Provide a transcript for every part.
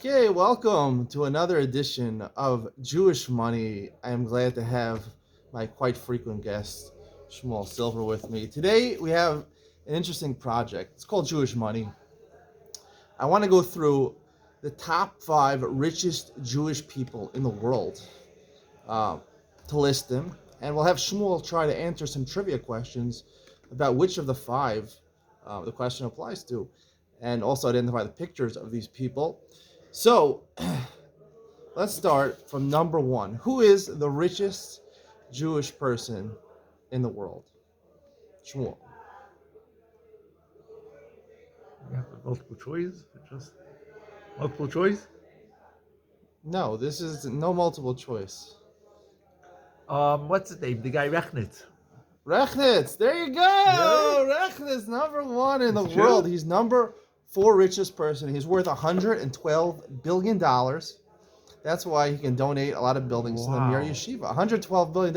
Okay, welcome to another edition of Jewish Money. I am glad to have my quite frequent guest, Shmuel Silver, with me. Today we have an interesting project. It's called Jewish Money. I want to go through the top 5 richest Jewish people in the world uh, to list them, and we'll have Shmuel try to answer some trivia questions about which of the 5 the question applies to, and also identify the pictures of these people. So, let's start from number 1. Who is the richest Jewish person in the world? Shmuel. You have multiple choice? Just multiple choice? No, this is no multiple choice. What's his name? The guy Rechnitz. Rechnitz, there you go. Rechnitz, number 1 in the It's world. true? He's number 4 richest person. He's worth $112 billion. That's why he can donate a lot of buildings to the Mir Wow. Yeshiva. $112 billion.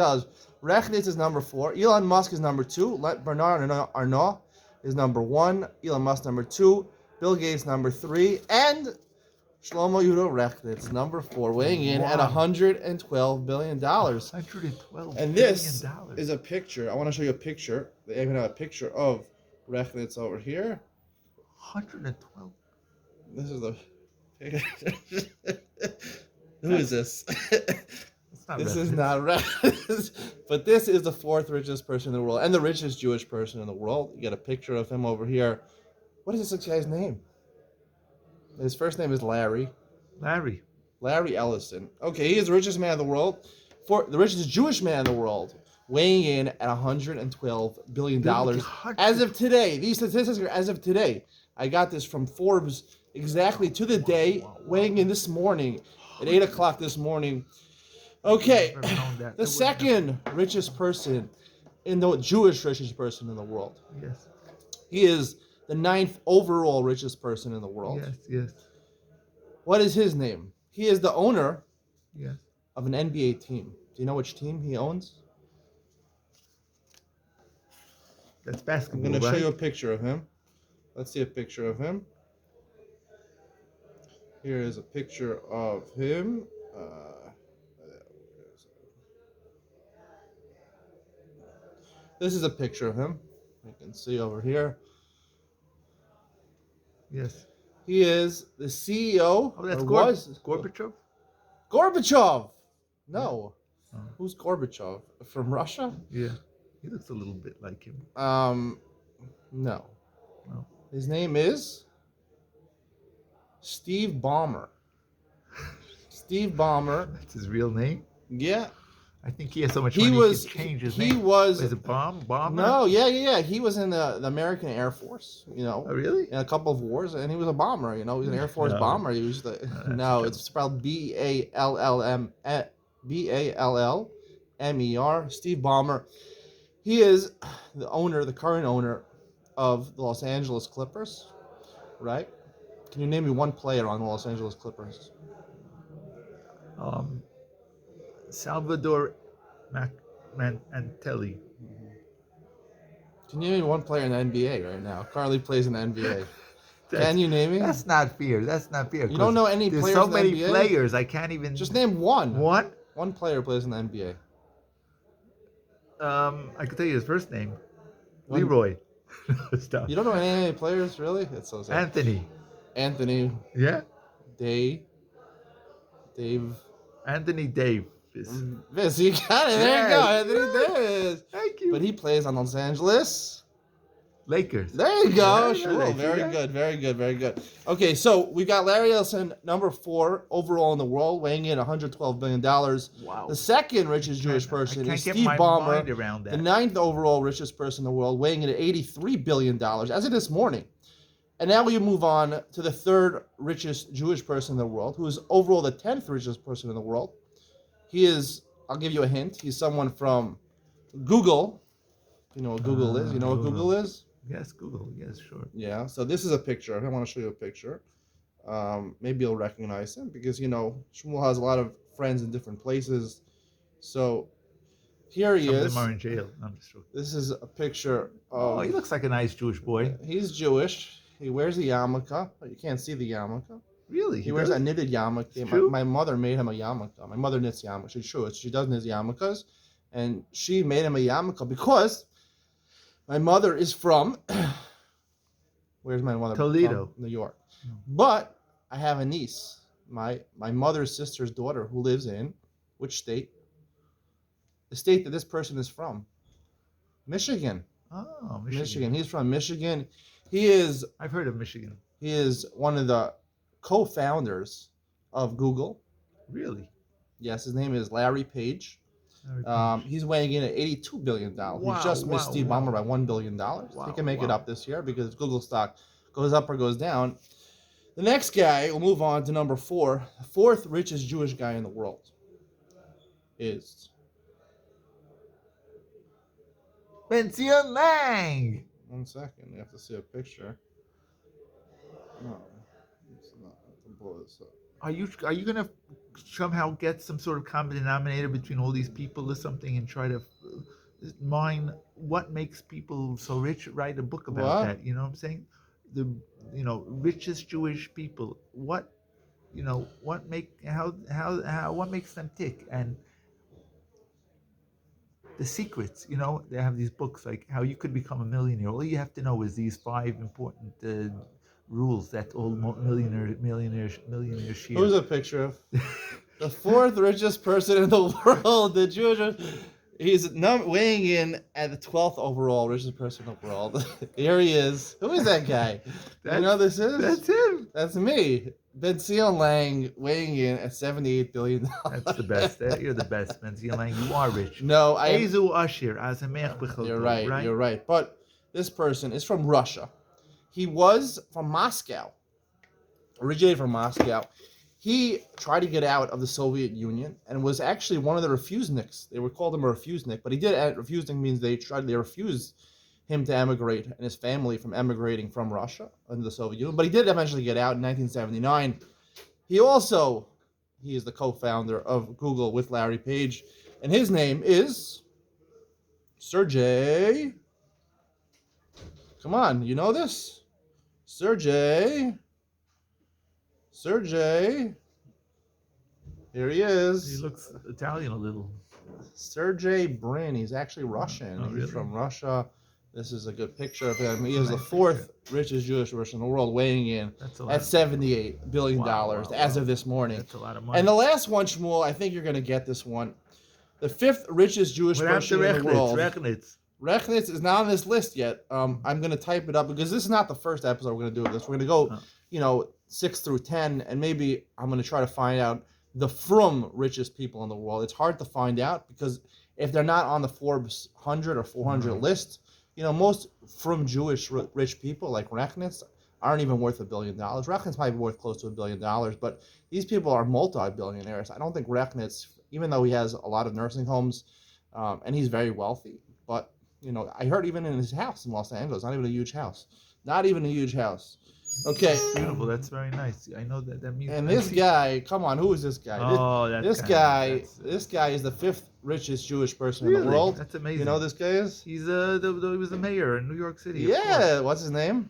Rechnitz is number 4. Elon Musk is number 2. Bernard Arnault is number 1. Elon Musk number 2. Bill Gates number 3. And Shlomo Yudo Rechnitz number 4, weighing in at Wow. $112 billion. $112 And this billion. is a picture. I want to show you a picture. They even have a picture of Rechnitz over here. 112. This is the Who is this? It's not This Rechnitz. is not Rechnitz. But this is the 4th richest person in the world and the richest Jewish person in the world. You get a picture of him over here. What is this guy's name? His first name is Larry. Larry. Larry Ellison. Okay, he is the richest man in the world. The richest Jewish man in the world, weighing in at $112 billion. As of today, these statistics are as of today. I got this from Forbes exactly to the day, weighing in this morning at 8 o'clock this morning. Okay, the second richest person in the Jewish richest person in the world. Yes. He is the 9th overall richest person in the world. Yes. What is his name? He is the owner Yes. of an NBA team. Do you know which team he owns? That's I'm basketball, going to show right? you a picture of him. Let's see a picture of him. Here is a picture of him. This is a picture of him. You can see over here. Yes. He is the CEO. Oh, that's Gorbachev. Gorbachev? Gorbachev! No. Oh. Who's Gorbachev? From Russia? Yeah. He looks a little bit like him. No. No. His name is Steve Ballmer. Steve Ballmer. That's his real name? Yeah. I think he has so much He money was. he could change his He name. was. Is it Bomber? No. Yeah. He was in the American Air Force. You know. Oh, really? In a couple of wars, and he was a bomber. You know, he was an Air Force No. bomber. He was the. No, it's spelled Ballmer. Steve Ballmer. He is the current owner of the Los Angeles Clippers, right? Can you name me one player on the Los Angeles Clippers? Salvador Mantelli. Can you name me one player in the NBA right now? Currently plays in the NBA. Can you name me? That's not fair. You don't know any There's players so in the many NBA? players. I can't even. Just name one. One. One player plays in the NBA. I can tell you his first name. One- Leroy. Stop. You don't know any NBA players, really? It's so sad. Anthony. Anthony, Yeah. Dave. Anthony Davis. Yes, you got it. There you go. Anthony Davis. Thank you. But he plays on Los Angeles. Lakers. There you go. Yeah, Sure. Lakers, Very yeah. good. Very good. Okay, so we got Larry Ellison, number 4 overall in the world, weighing in $112 billion. Wow. The second richest Jewish person I can't is get Steve my Ballmer, mind around the that. 9th overall richest person in the world, weighing in at $83 billion as of this morning. And now we move on to the 3rd richest Jewish person in the world, who is overall the 10th richest person in the world. He is, I'll give you a hint, he's someone from Google. You know what Google is? You know what Google is? Yes, Google. Yes, sure. Yeah, so this is a picture of him. I want to show you a picture. Maybe you'll recognize him because, you know, Shmuel has a lot of friends in different places. So here he Some of is. them are in jail. I'm just joking. This is a picture of... Oh, he looks like a nice Jewish boy. He's Jewish. He wears the yarmulke. You can't see the yarmulke. Really? He He wears a does? knitted yarmulke. It's true? My mother made him a yarmulke. My mother knits yarmulke. She's true. She does knit yarmulkes, and she made him a yarmulke because my mother is from. Where's my mother from? Toledo. New York. No. But I have a niece, my mother's sister's daughter, who lives in which state? The state that this person is from, Michigan. Oh, Michigan. Michigan. He's from Michigan. He is I've heard of Michigan. one of the co-founders of Google. Really? Yes, his name is Larry Page. Larry Page. He's weighing in at $82 billion. Wow, He just missed wow, Steve wow. Ballmer by $1 billion. Wow, He can make it wow. up this year because Google stock goes up or goes down. The next guy, we'll move on to number 4. The fourth richest Jewish guy in the world is... Ben-Zion Lang! 1 second, you have to see a picture. No, it's not. I have to blow this up. Are you gonna somehow get some sort of common denominator between all these people or something and try to mine what makes people so rich? Write a book about What? that. You know what I'm saying? The richest Jewish people. What what makes them tick and the secrets. They have these books like how you could become a millionaire. All you have to know is these 5 important rules that all millionaires share. Who's a picture of? The fourth richest person in the world, the Jewish. He's weighing in at the 12th overall richest person in the world. Here he is. Who is that guy? You know who this is? That's him. That's me. Ben-Zion Lang weighing in at $78 billion. That's the best. You're the best, Ben-Zion Lang. You are rich. No, Ezu Ashir, as a mech You're right. You're right. But this person is from Russia. He was from Moscow. Originated from Moscow. He tried to get out of the Soviet Union and was actually one of the refuseniks. They were called him a refusenik, but he did. Refusnik means they refused him to emigrate and his family from emigrating from Russia into the Soviet Union. But he did eventually get out in 1979. He is the co-founder of Google with Larry Page, and his name is Sergey. Come on, you know this? Sergey. Here he is. He looks Italian a little. Sergey Brin. He's actually Russian. Oh, really? He's from Russia. This is a good picture of him. He is the Nice 4th richest Jewish person in the world, weighing in That's a lot. at $78 billion Wow, as of this morning. That's a lot of money. And the last one, Shmuel, I think you're going to get this one. The 5th richest Jewish person in the world. Rechnitz is not on this list yet. I'm going to type it up because this is not the first episode we're going to do of this. We're going to go, 6 through 10, and maybe I'm going to try to find out the from richest people in the world. It's hard to find out because if they're not on the Forbes 100 or 400 list, most from Jewish rich people like Rechnitz aren't even worth $1 billion. Rechnitz might be worth close to $1 billion, but these people are multi-billionaires. I don't think Rechnitz, even though he has a lot of nursing homes and he's very wealthy, but I heard even in his house in Los Angeles, not even a huge house. Okay. Beautiful. That's very nice. I know that means. And this guy, come on, who is this guy? This guy is the 5th richest Jewish person in the world. That's amazing. You know who this guy is? He's he was the mayor in New York City. Yeah. What's his name?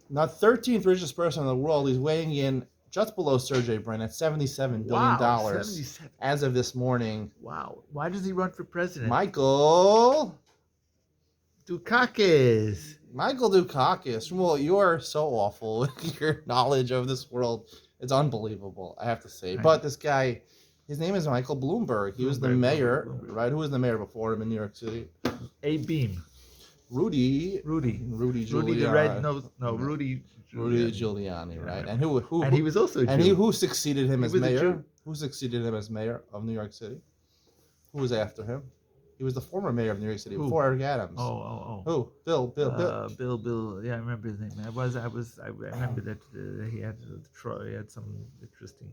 Now, 13th richest person in the world. He's weighing in just below Sergey Brin at $77 billion 77. as of this morning. Wow. Why does he run for president? Michael Dukakis. Well, you are so awful with your knowledge of this world. It's unbelievable, I have to say. But this guy, his name is Michael Bloomberg. He was the mayor, right? Who was the mayor before him in New York City? A Beam. Rudy Giuliani. Rudy Giuliani, right? And who and he was also a Jew. And who succeeded him as was a mayor? Jew. Who succeeded him as mayor of New York City? Who was after him? He was the former mayor of New York City before Eric Adams. Oh. Who? Bill. Bill. Yeah, I remember his name. I remember that he had some interesting.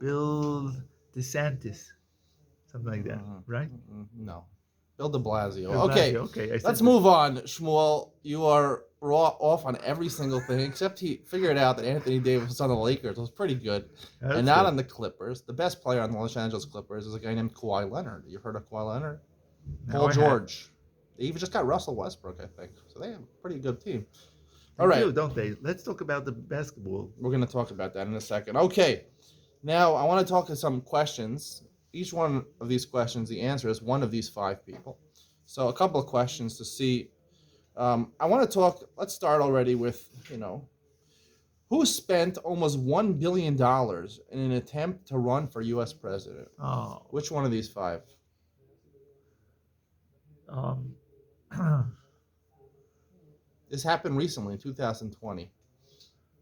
Bill DeSantis, something like that, right? No. Bill de Blasio. Okay. Let's move on, Shmuel. You are off on every single thing, except he figured out that Anthony Davis was on the Lakers. It was pretty good. And not on the Clippers. The best player on the Los Angeles Clippers is a guy named Kawhi Leonard. You heard of Kawhi Leonard? Paul George. They even just got Russell Westbrook, I think. So they have a pretty good team. All They do, right. don't they? Let's talk about the basketball. We're going to talk about that in a second. Okay. Now, I want to talk to some questions. Each one of these questions, the answer is one of these five people. So, a couple of questions to see. I want to talk. Let's start already with, who spent almost $1 billion in an attempt to run for U.S. president? Oh, Which one of these five? um, This happened recently in 2020.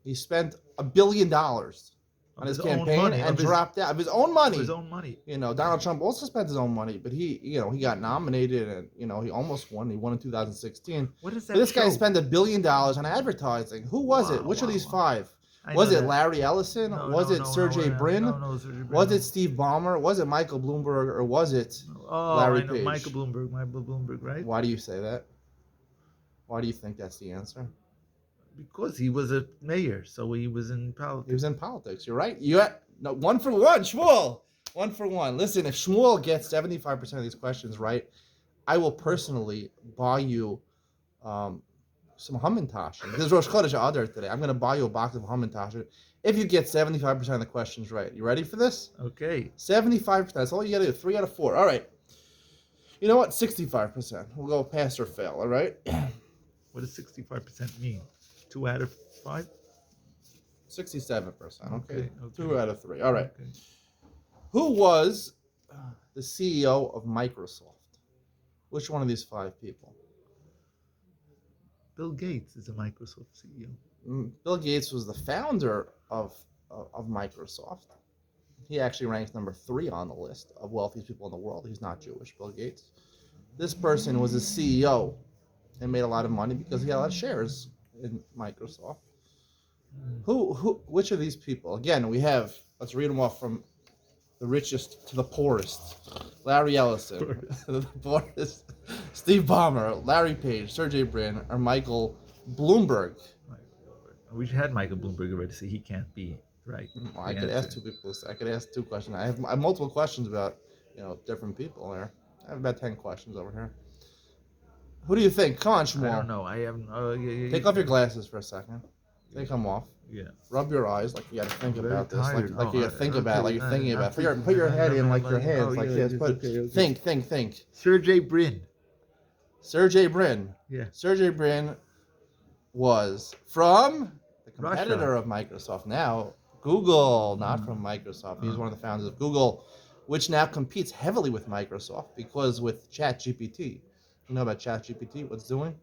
He spent $1 billion on his campaign and dropped out of his own money. Of his own money. Donald Trump also spent his own money, but he got nominated and he almost won. He won in 2016. What is that? But this guy spent $1 billion on advertising. Who was it? Which of these five? Was it Larry Ellison? Was it Sergey Brin? Was it Steve Ballmer? Was it Michael Bloomberg? Or was it Larry Page? Michael Bloomberg, right? Why do you say that? Why do you think that's the answer? Because he was a mayor, so he was in politics. He was in politics. You're right. You had, no, 1 for 1, Shmuel. 1 for 1. Listen, if Shmuel gets 75% of these questions right, I will personally buy you some Hamantash. This is Rosh Chodesh Adar today. I'm going to buy you a box of Hamantash if you get 75% of the questions right. You ready for this? Okay. 75%. That's all you got to do. 3 out of 4. All right. You know what? 65%. We'll go pass or fail. All right. What does 65% mean? 2 out of 5? 67%. Okay. Okay. 2 out of 3. All right. Okay. Who was the CEO of Microsoft? Which one of these five people? Bill Gates is a Microsoft CEO. Bill Gates was the founder of Microsoft. He actually ranks number 3 on the list of wealthiest people in the world. He's not Jewish, Bill Gates. This person was a CEO and made a lot of money because he had a lot of shares in Microsoft. Which of these people? Again, we have, let's read them off from the richest to the poorest. Larry Ellison, the poorest. Steve Ballmer, Larry Page, Sergey Brin, or Michael Bloomberg. We had Michael Bloomberg already, so he can't be right. Well, I could ask 2 people. I could ask 2 questions. I have multiple questions about different people there. I have about 10 questions over here. Who do you think? Come on, Shmuel. I don't know. I have. Take off your glasses for a second. Take them off. Yeah. Rub your eyes like you got to think I'm about this. very Like tired. you got to think about it. Like you're thinking I'm about it. thinking- Put your head in like your I'm hands like this. But okay. think. Sergey Brin. Sergey Brin. Yeah. Sergey Brin was from the competitor Russia. of Microsoft now, Google, not from Microsoft. He's one of the founders of Google, which now competes heavily with Microsoft because with ChatGPT. You know about ChatGPT, what it's doing?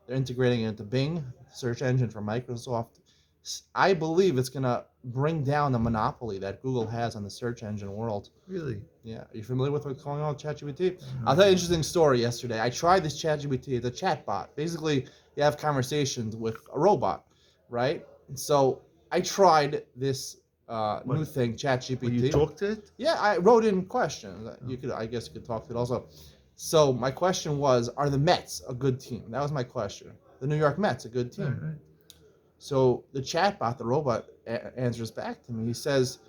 They're integrating it into Bing, search engine for Microsoft. I believe it's going to bring down the monopoly that Google has on the search engine world. Really? Yeah. Are you familiar with what's going on with ChatGPT? I'll tell you an interesting story yesterday. I tried this ChatGPT. It's a chatbot. Basically, you have conversations with a robot, right? So I tried this new thing, ChatGPT. Will you talk to it? Yeah, I wrote in questions. I guess you could talk to it also. So my question was, are the Mets a good team? That was my question. The New York Mets a good team? Right. So the chatbot, the robot, answers back to me. He says,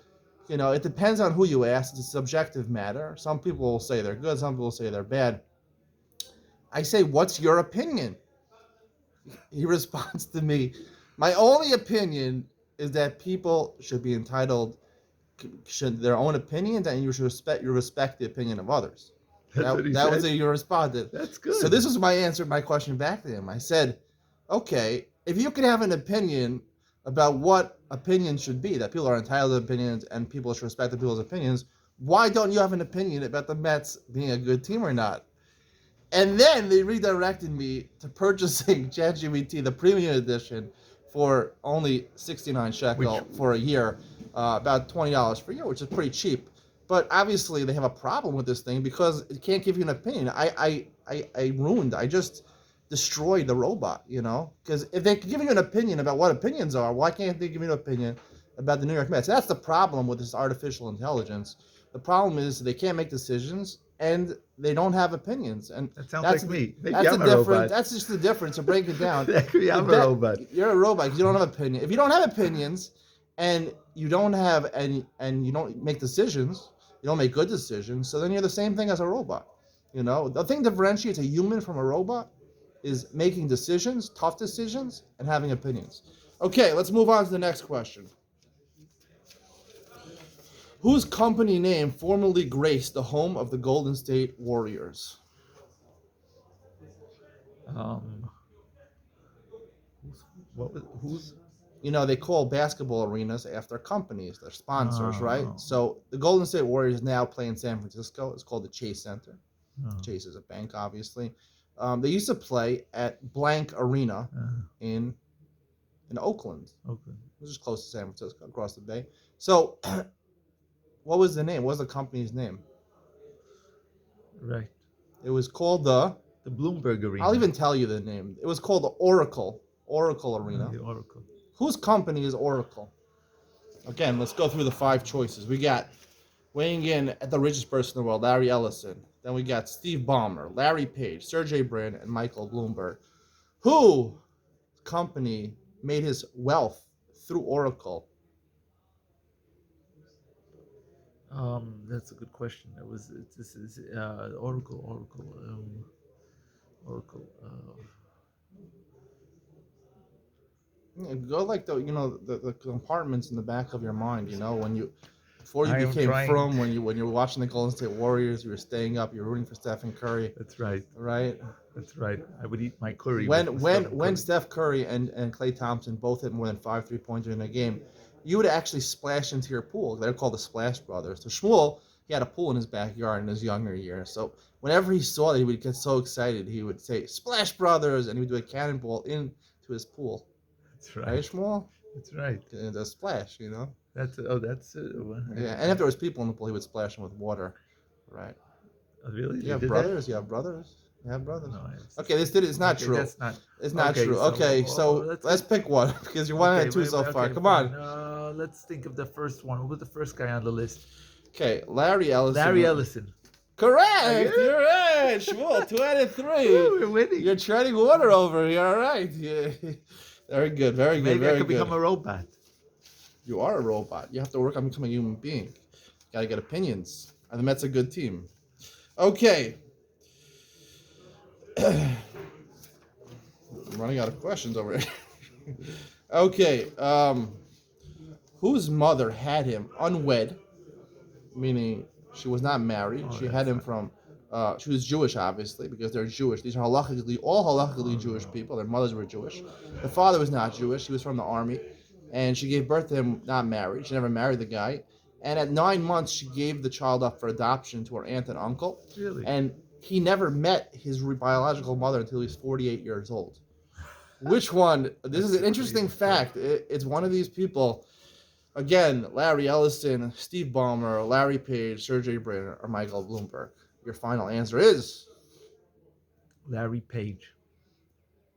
it depends on who you ask. It's a subjective matter. Some people will say they're good. Some people will say they're bad. I say, what's your opinion? He responds to me, my only opinion is that people should be entitled to their own opinions, and you should respect the opinion of others. That was your response. That's good. So this was my answer, my question back to him. I said, okay, if you could have an opinion about what opinions should be, that people are entitled to opinions and people should respect the people's opinions, why don't you have an opinion about the Mets being a good team or not? And then they redirected me to purchasing ChatGPT, the premium edition, for only 69 shekel for a year, about $20 per year, which is pretty cheap. But obviously they have a problem with this thing because it can't give you an opinion. I just destroyed the robot, because if they could give you an opinion about what opinions are, why can't they give you an opinion about the New York Mets? That's the problem with this artificial intelligence. The problem is they can't make decisions and they don't have opinions. And that sounds like me. Maybe that's I'm the a difference. robot. That's just the difference. To break it down, Maybe I'm a robot. You're a robot because you don't have opinion. If you don't have opinions and you don't have and you don't make decisions, you don't make good decisions. So then you're the same thing as a robot. The thing that differentiates a human from a robot is making decisions, tough decisions, and having opinions. Okay, let's move on to the next question. Whose company name formerly graced the home of the Golden State Warriors? Um, who's, who's? You know, they call basketball arenas after companies, their sponsors, right? Oh, So the Golden State Warriors now play in San Francisco. It's called the Chase Center. oh, Chase is a bank, obviously. They used to play at Blank Arena in Oakland, Oakland. which is close to San Francisco, across the bay. So, what was the name? What was the company's name? Right. It was called the Bloomberg Arena. I'll even tell you the name. It was called the Oracle Arena. The Oracle. Whose company is Oracle? Again, let's go through the 5 choices. We got weighing in at the richest person in the world, Larry Ellison. Then we got Steve Ballmer, Larry Page, Sergey Brin, and Michael Bloomberg. Who company made his wealth through Oracle? That's a good question. This is Oracle. Oracle. Go like the compartments in the back of your mind. You know, when you before you I am became trying. from when you were watching the Golden State Warriors, you were staying up, you were rooting for Stephen Curry. That's right. Right. That's right. I would eat my curry. When Steph Curry and Klay Thompson both hit more than 5 3-pointers in a game, you would actually splash into your pool. They're called the Splash Brothers. So Shmuel, he had a pool in his backyard in his younger years. So whenever he saw that, he would get so excited. He would say Splash Brothers, and he would do a cannonball into his pool. That's right. Right, Shmuel? That's right. The splash, you know. That's Yeah, and if there was people in the pool, he would splash them with water. Right. Oh, really? You have brothers. You have brothers. You have brothers. No, Okay, it's not true. That's not. It's not Okay, true. so, Okay, so let's pick one because you're 1 and 2 so far. Come on. Let's think of the first one. Who was the first guy on the list? Okay, Larry Ellison. Larry Ellison. Correct. You're right. Shmuel, 2 out of 3. We're winning. You're treading water over here. All right. Yeah. Very good. Very good. Maybe very I could good. become a robot. You are a robot. You have to work on becoming a human being. Got to get opinions. And the Mets a good team. Okay. I'm running out of questions over here. Okay. Whose mother had him unwed, meaning she was not married. She had him from. She was Jewish, obviously, because they're Jewish. These are all halakhically Jewish people. Their mothers were Jewish. The father was not Jewish. He was from the army. And she gave birth to him not married. She never married the guy. And at 9 months, she gave the child up for adoption to her aunt and uncle. Really? And he never met his biological mother until he was 48 years old. Which one? This is an interesting fact. It's one of these people. Again, Larry Ellison, Steve Ballmer, Larry Page, Sergey Brin, or Michael Bloomberg. Your final answer is Larry Page.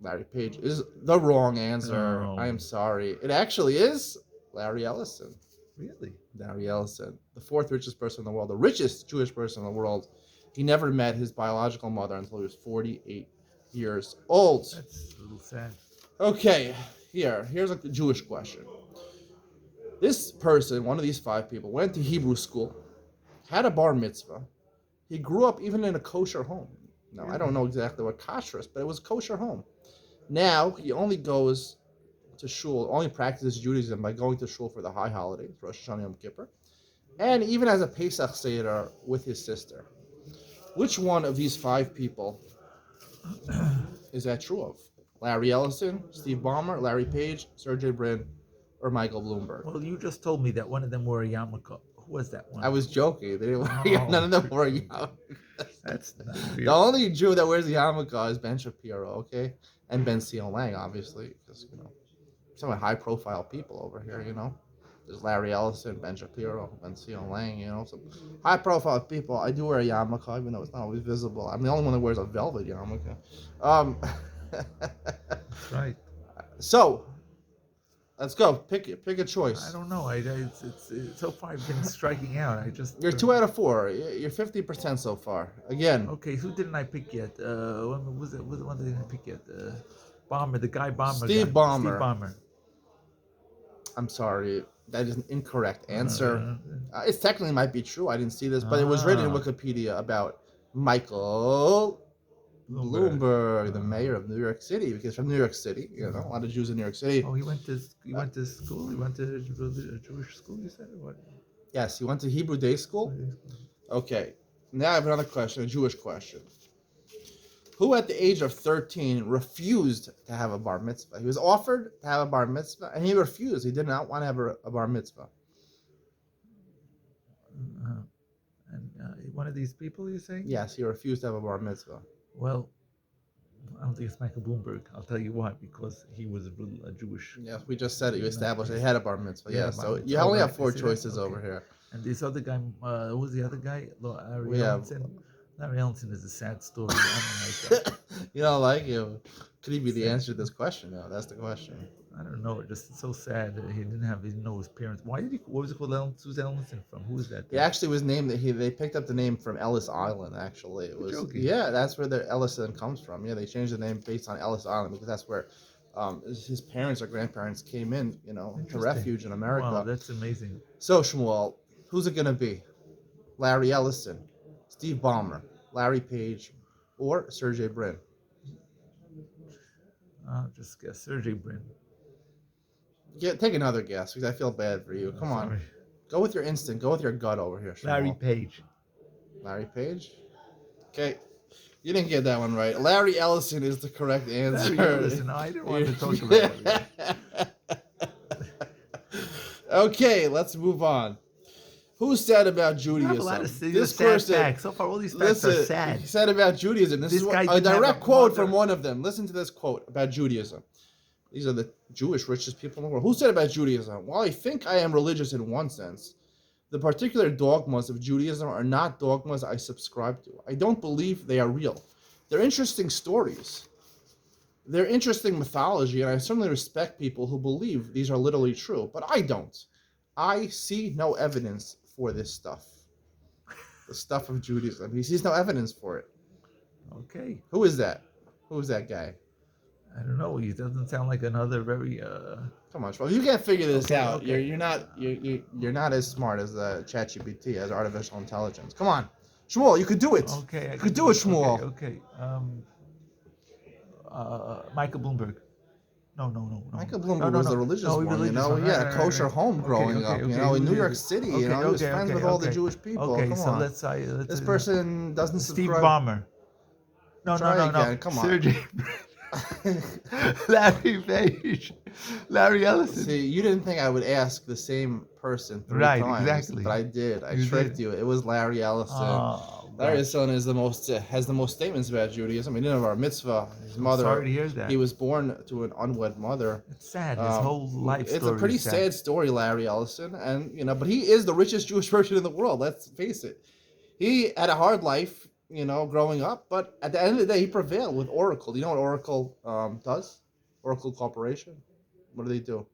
Larry Page is the wrong answer. Oh. I am sorry. It actually is Larry Ellison. Really? Larry Ellison, the 4th richest person in the world, the richest Jewish person in the world. He never met his biological mother until he was 48 years old. That's a little sad. Okay, here's a Jewish question. This person, one of these 5 people, went to Hebrew school, had a bar mitzvah. He grew up even in a kosher home. Now, I don't know exactly what kosher is, but it was a kosher home. Now, he only goes to shul, only practices Judaism by going to shul for the high holidays, Rosh Hashanah, Yom Kippur, and even has a Pesach Seder with his sister. Which one of these 5 people is that true of? Larry Ellison, Steve Ballmer, Larry Page, Sergey Brin, or Michael Bloomberg? Well, you just told me that one of them wore a yarmulke. Who was that one? I was joking. They didn't, none of them wore a yarmulke. That's not The only Jew that wears a yarmulke is Ben Shapiro, okay? And Ben Sion Lang, obviously, because, some high-profile people over here, There's Larry Ellison, Ben Shapiro, Ben Sion Lang, some high-profile people. I do wear a yarmulke, even though it's not always visible. I'm the only one that wears a velvet yarmulke. That's right. So, let's go. Pick a choice. I don't know. It's so far I've been striking out. You're 2 out of 4. You're 50% so far. Again. Okay, who didn't I pick yet? When was it? Was the one that I didn't pick yet? Ballmer, the guy Ballmer. Steve Ballmer. Steve Ballmer. I'm sorry. That is an incorrect answer. It technically might be true. I didn't see this, but it was written in Wikipedia about Michael Bloomberg, the mayor of New York City, because from New York City, you know, a lot of Jews in New York City. Oh, he went to school. He went to a Jewish school. You said, or what? Yes, he went to Hebrew day school. Okay, now I have another question, a Jewish question. Who at the age of 13 refused to have a bar mitzvah? He was offered to have a bar mitzvah, and he refused. He did not want to have a bar mitzvah. And one of these people, you say? Yes, he refused to have a bar mitzvah. Well, I don't think it's Michael Bloomberg. I'll tell you why, because he was a Jewish. Yes, we just said it. You established he had a bar mitzvah. Yeah, Yes, bar so mitzvah. you Oh, only right. have four You see that? choices Okay. over here. And this other guy, who was the other guy? Larry We have- Ellison. Larry Ellison is a sad story. I don't like that. You don't like him. Could he be the answer to this question? No, that's the question. I don't know. Just so sad that he didn't know his parents. Why did he? What was it called? Who's Ellison from? Who is that? He actually was named. They picked up the name from Ellis Island. Actually, it was. Joking. Yeah, that's where the Ellison comes from. Yeah, they changed the name based on Ellis Island because that's where his parents or grandparents came in. You know, to Interesting. refuge in America. Wow, that's amazing. So Shmuel, who's it gonna be? Larry Ellison, Steve Ballmer, Larry Page, or Sergey Brin? I'll just guess Sergey Brin. Take another guess because I feel bad for you. Come on, Sorry. go with your instinct. Go with your gut over here, Shmuel. Larry Page. Larry Page? Okay. You didn't get that one right. Larry Ellison is the correct answer. Listen, I didn't want to talk about it. Okay, let's move on. Who said about You have Judaism? a lot of This sad person facts. So far, all these facts are sad. he said about Judaism. This This is guy a didn't have direct a quote mother. from one of them. Listen to this quote about Judaism. These are the Jewish richest people in the world. Who said about Judaism? While I think I am religious in one sense, the particular dogmas of Judaism are not dogmas I subscribe to. I don't believe they are real. They're interesting stories. They're interesting mythology, and I certainly respect people who believe these are literally true, but I don't. I see no evidence for this stuff. The stuff of Judaism. He sees no evidence for it. Okay. Who is that? Who is that guy? I don't know. He doesn't sound like another very. Come on, Shmuel. You can't figure this Okay, out. okay. You're not as smart as ChatGPT, as artificial intelligence. Come on, Shmuel. You could do it. Okay. You could do it, Shmuel. Okay. Michael Bloomberg. No. Michael Bloomberg was the religious one, you know. He had a kosher home growing up, you know, in New York City. You know, he was friends with all the Jewish people. Okay, Come so on. let's This person doesn't Steve subscribe. Ballmer. No. Try again, come on. Sergey. Larry Page. Larry Ellison. See, you didn't think I would ask the same person three Right, times, exactly. but I did. I You tricked did. you. It was Larry Ellison. Oh, Larry God. Ellison is has the most statements about Judaism. He didn't have a mitzvah. His mother. Sorry to hear that. He was born to an unwed mother. It's sad. His whole life story. It's a pretty is sad story, Larry Ellison, and you know, but he is the richest Jewish person in the world. Let's face it. He had a hard life, you know, growing up, but at the end of the day, he prevailed with Oracle. Do you know what Oracle does? Oracle Corporation. What do they do?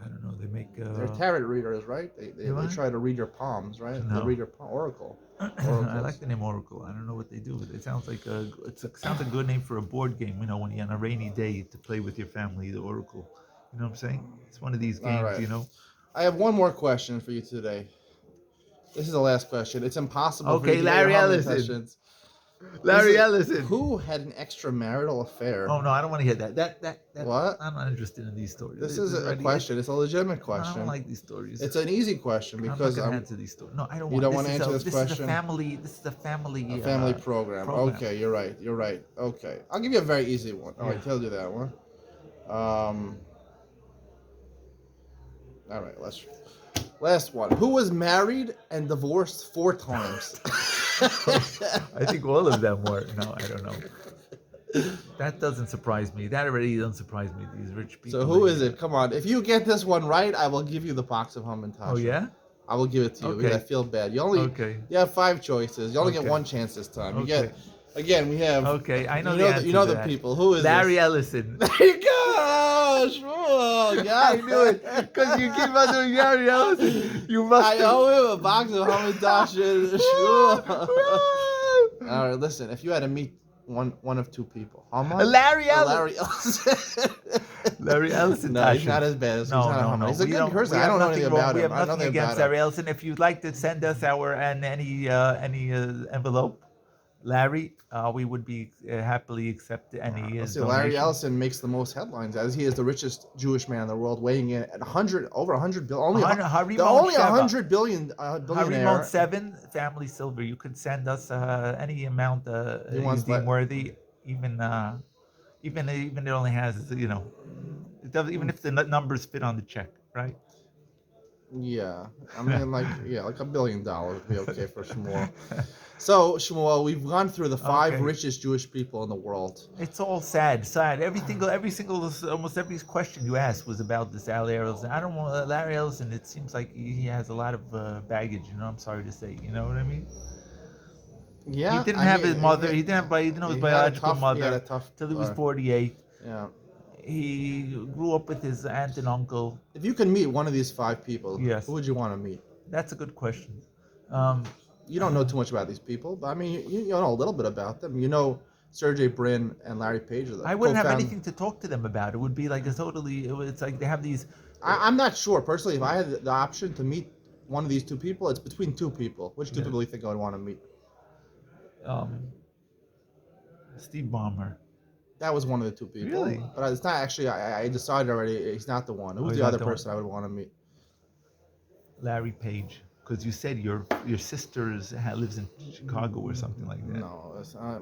I don't know. They make. They're tarot readers, right? They what? try to read your palms, right? No. They read your Oracle. I like the name Oracle. I don't know what they do, but it sounds like sounds a good name for a board game. You know, when you're on a rainy day to play with your family, the Oracle. You know what I'm saying? It's one of these games. right. You know. I have one more question for you today. This is the last question. It's impossible. for Okay, you to get Larry your how many Ellison. questions. Larry This is- Ellison. Who had an extramarital affair? Oh no, I don't want to hear that. That. What? I'm not interested in these stories. This is a question. It's a legitimate I question. don't like these stories. It's an easy question because I'm not I'm gonna answer these stories. No, I don't. You don't want wanna answer this This question? is a family. This is a family. a family program. program. Okay, you're right. You're right. Okay, I'll give you a very easy one. All right, Yeah. tell you that one. All right, last one. Who was married and divorced 4 times? I think all of them were. No, I don't know. That doesn't surprise me. That already doesn't surprise me. These rich people. So who is it? Come on. If you get this one right, I will give you the box of Hamantash. Oh yeah. I will give it to you because I Okay. feel bad. You Okay. have 5 choices. You only get Okay. 1 chance this time. You Okay. get again. We have. Okay, I know you the know answer you know to the that. people. Who is Larry this? Ellison. There you go, Shmuel. Yeah, I knew it because you keep on doing Larry Ellison. You must. I owe him a box of Hamantash and Shmuel. All right, listen. If you had to meet one of 2 people, Haman Larry or Ellison. Larry Ellison. Larry Ellison. No, he's not as bad as he's not a Haman. He's a good person. I don't know anything about We him. have I know nothing nothing against about him. Larry Ellison. If you'd like to send us any envelope, Larry, we would be happily accept any Let's see. Larry donation. Ellison makes the most headlines as he is the richest Jewish man in the world, weighing in at 100 over 100 billion. The Harimon only Sheva. 100 billion Harimon billionaire. 7, Family Silver. You could send us any amount He you wants deem like worthy, even it only has, it does, even if the numbers fit on the check, right? yeah. I mean like $1 billion would be okay for Shmuel. So Shmuel, we've gone through the five Okay. richest Jewish people in the world. It's all sad. Almost every question you asked was about this Larry Ellison. I don't want Larry Ellison. It seems like he has a lot of baggage. I'm sorry to say. You know what I mean? He Yeah, didn't I have mean his mother. He didn't know his biological he had a mother tough. till he was 48. Yeah. He grew up with his aunt and uncle. If you can meet one of these five people, Yes, who would you want to meet? that's a good question. Um, You don't know too much about these people, but I mean, you know a little bit about them. You know Sergey Brin and Larry Page are the I wouldn't have co-found. anything to talk to them about. It would be like it's like they have these. I'm not sure personally. If I had the option to meet one of these two people, it's between two people. Which two Yeah. people do you think I would want to meet? um, Steve Ballmer. That was one of the two people. Really? But it's not actually. I decided already. He's not the one. Who's he's the not other the one. person I would want to meet? Larry Page, because you said your sister lives in Chicago or something like that. No,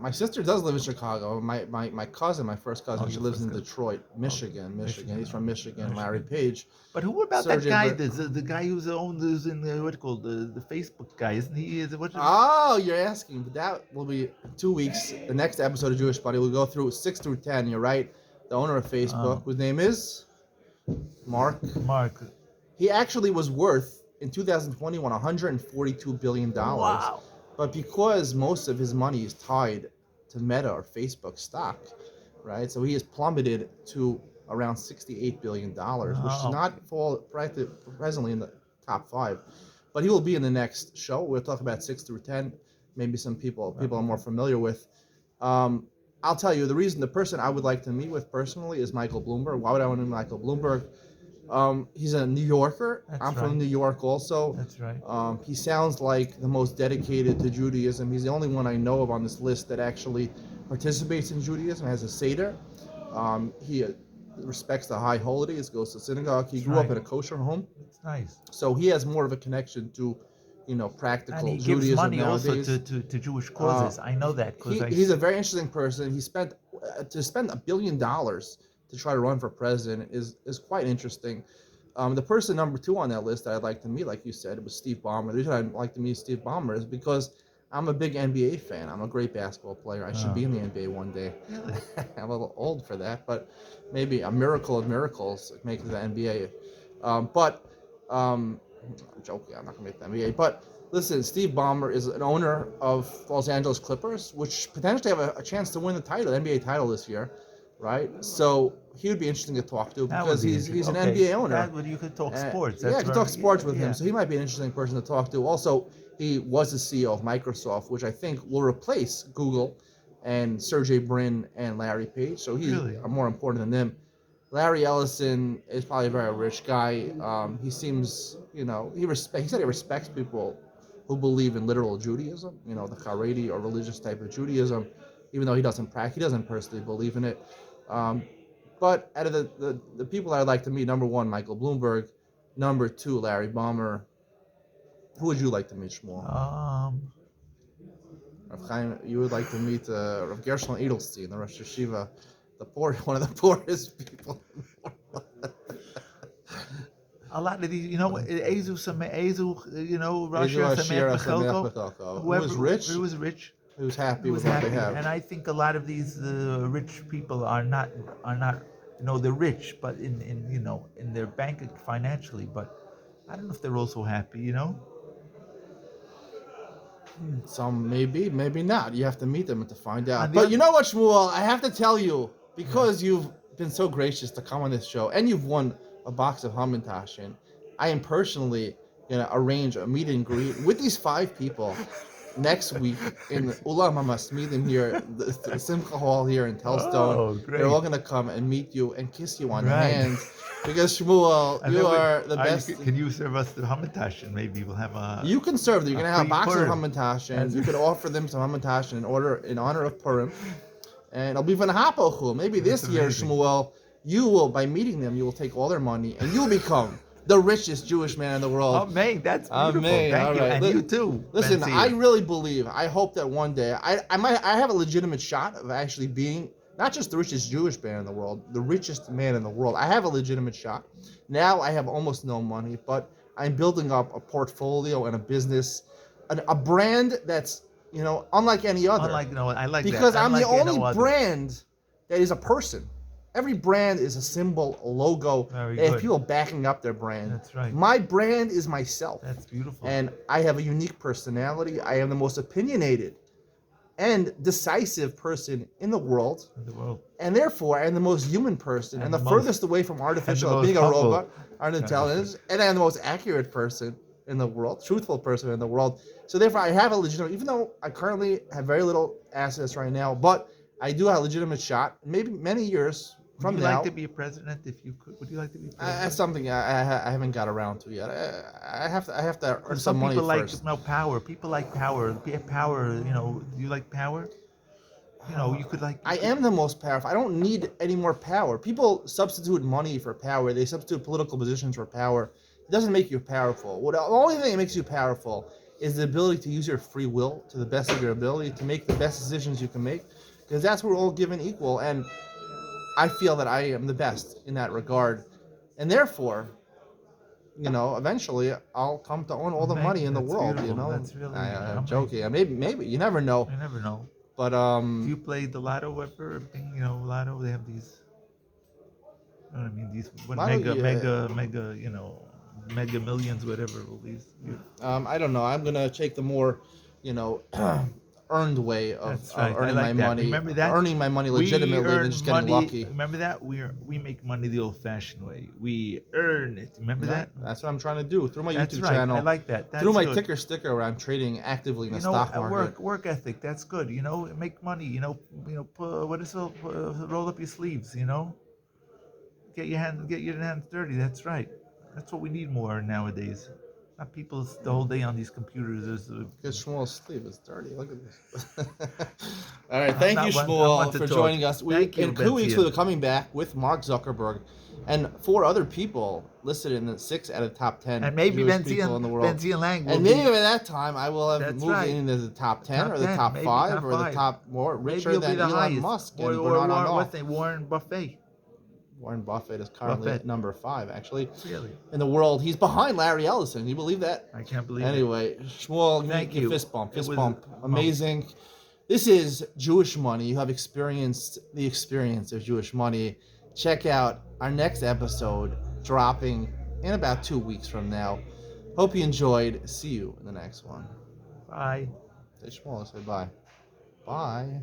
my sister does live in Chicago. My cousin, my first cousin, she your lives first in cousin. Detroit, Michigan. Michigan. He's from Michigan. Michigan. Larry Page. But who about Sergey that guy? Brin- The guy who's in the what called the Facebook guy, isn't he? Is it what? Oh, you're asking, but that will be 2 weeks. The next episode of Jewish Buddy will go through 6 through 10. You're right. The owner of Facebook, whose name is Mark. Mark. He actually was worth in 2021 $142 billion. Wow. But because most of his money is tied to Meta or Facebook stock, right? So he has plummeted to around $68 billion, which does not fall presently in the top five. But he will be in the next show. We'll talk about 6 through 10. Maybe some people are more familiar with. I'll tell you, the person I would like to meet with personally is Michael Bloomberg. Why would I want to meet Michael Bloomberg? He's a New Yorker. I'm from New York also. That's right. He sounds like the most dedicated to Judaism. He's the only one I know of on this list that actually participates in Judaism, has a Seder. He respects the high holidays, goes to synagogue. He grew up in a kosher home. It's nice. So he has more of a connection to, practical And he Judaism gives money nowadays. also to Jewish causes. I know that because He's a very interesting person. He spent to spend $1 billion to try to run for president is quite interesting. The person number 2 on that list that I'd like to meet, like you said, was Steve Ballmer. The reason I'd like to meet Steve Ballmer is because I'm a big NBA fan. I'm a great basketball player. I should be in the NBA one day. Really? I'm a little old for that, but maybe a miracle of miracles makes the NBA. I'm joking. I'm not going to make the NBA. But listen, Steve Ballmer is an owner of Los Angeles Clippers, which potentially have a chance to win the title, NBA title this year, right? So he would be interesting to talk to because he's an NBA owner. You could talk sports. I could talk sports with him. So he might be an interesting person to talk to. Also, he was the CEO of Microsoft, which I think will replace Google and Sergey Brin and Larry Page. So he's more important than them. Larry Ellison is probably a very rich guy. He seems, he said he respects people who believe in literal Judaism, the Haredi or religious type of Judaism, even though he doesn't personally believe in it. But out of the people I'd like to meet, number 1, Michael Bloomberg, number 2, Larry Ballmer. Who would you like to meet, Shmuel? Rav Chaim, you would like to meet Rav Gershon Edelstein, the Rosh Yeshiva, one of the poorest people. A lot of these, Ezu, Rosh Hashanah, who was rich, who's rich, who's happy with what they have. And I think a lot of these rich people are not, they're rich, but in their bank financially, but I don't know if they're also happy, Some maybe not. You have to meet them to find out. But you know what, Shmuel? I have to tell you, because you've been so gracious to come on this show and you've won a box of Hamantashen, I am personally going to arrange a meet and greet with these 5 people next week in the Ulam HaMasmidim here, the Simcha Hall here in Telstone. Oh, They're all great. gonna come and meet you and kiss you on the Right. hands because Shmuel, And you then are the best. can you serve us the hamantash, and maybe we'll have a You can serve them. You're gonna have a free box of Purim. hamantash, and That's- you could offer them some hamantash in honor of Purim, and it'll be v'nahapochu. Maybe That's this year, amazing. Shmuel, you will by meeting them, you will take all their money, and you'll become the richest Jewish man in the world. Amen. That's beautiful. Amen. Thank All you, right. and you too. Listen, Ben I Tzia. really believe. I hope that one day I have a legitimate shot of actually being not just the richest Jewish man in the world, the richest man in the world. I have a legitimate shot. Now I have almost no money, but I'm building up a portfolio and a business, a brand that's unlike any other. Unlike I like Because that. I'm the Unlike only no other. brand that is a person. Every brand is a symbol, a logo. Very They have good. people backing up their brand. That's right. My brand is myself. That's beautiful. And I have a unique personality. I am the most opinionated and decisive person in the world. In the world. And therefore, I am the most human person and, And the the furthest away from artificial most being a humble. robot, art intelligence, and I am the most accurate person in the world, truthful person in the world. So therefore, I have a legitimate, even though I currently have very little assets right now, but I do have a legitimate shot. Maybe many years from Would you now, like to be a president if you could? Would you like to be president? that's something I haven't got around to yet. I have to earn some Some money people like first. power. People like power. Power. Do you like power? You could like. I am the most powerful. I don't need any more power. People substitute money for power. They substitute political positions for power. It doesn't make you powerful. The only thing that makes you powerful is the ability to use your free will to the best of your ability to make the best decisions you can make, because that's what we're all given equal. And I feel that I am the best in that regard, and therefore, eventually I'll come to own all the money in the That's world. beautiful. That's really I'm joking. Maybe you never know. I never know. But Do you play the lotto ever? Lotto. They have these. You know what I mean? These Lotto, mega. Mega millions, whatever. All these. I don't know. I'm gonna take the more, earned way of, That's right. earning I like my that. money. Remember that? Earning my money legitimately we earn than just getting money, lucky. Remember that? We make money the old-fashioned way. We earn it. Remember that? That's what I'm trying to do through my That's YouTube right. channel. I like that. That's through my good. ticker sticker where I'm trading actively in the stock market. Work ethic. That's good. Make money. Roll up your sleeves. Get your hands dirty. That's right. That's what we need more nowadays. Not people the whole day on these computers. Because Shmuel's sleeve is dirty. Look at this. All right, thank you, I'm Shmuel, one to for talk. joining us. Thank you, In 2 weeks, Benzia. we'll be coming back with Mark Zuckerberg and 4 other people listed in the 6 out of top 10 And maybe Jewish people in the world. Benzia Lang will And maybe by that time, I will have That's moved right. into the top 10 or the 10, top maybe 5 top or the 5. top more Maybe richer he'll be than the Elon highest. Musk Or, and or, Bernard or Arnault. what's name? Warren Buffett. Warren Buffett is currently Buffett. at number 5, actually, Really? in the world. He's behind Larry Ellison. You believe that? I can't believe it. Anyway, Shmuel, Thank give you. fist bump. It Fist was bump. a Amazing. This is Jewish Money. You have experienced the experience of Jewish Money. Check out our next episode dropping in about 2 weeks from now. Hope you enjoyed. See you in the next one. Bye. Say Shmuel, say bye. Bye.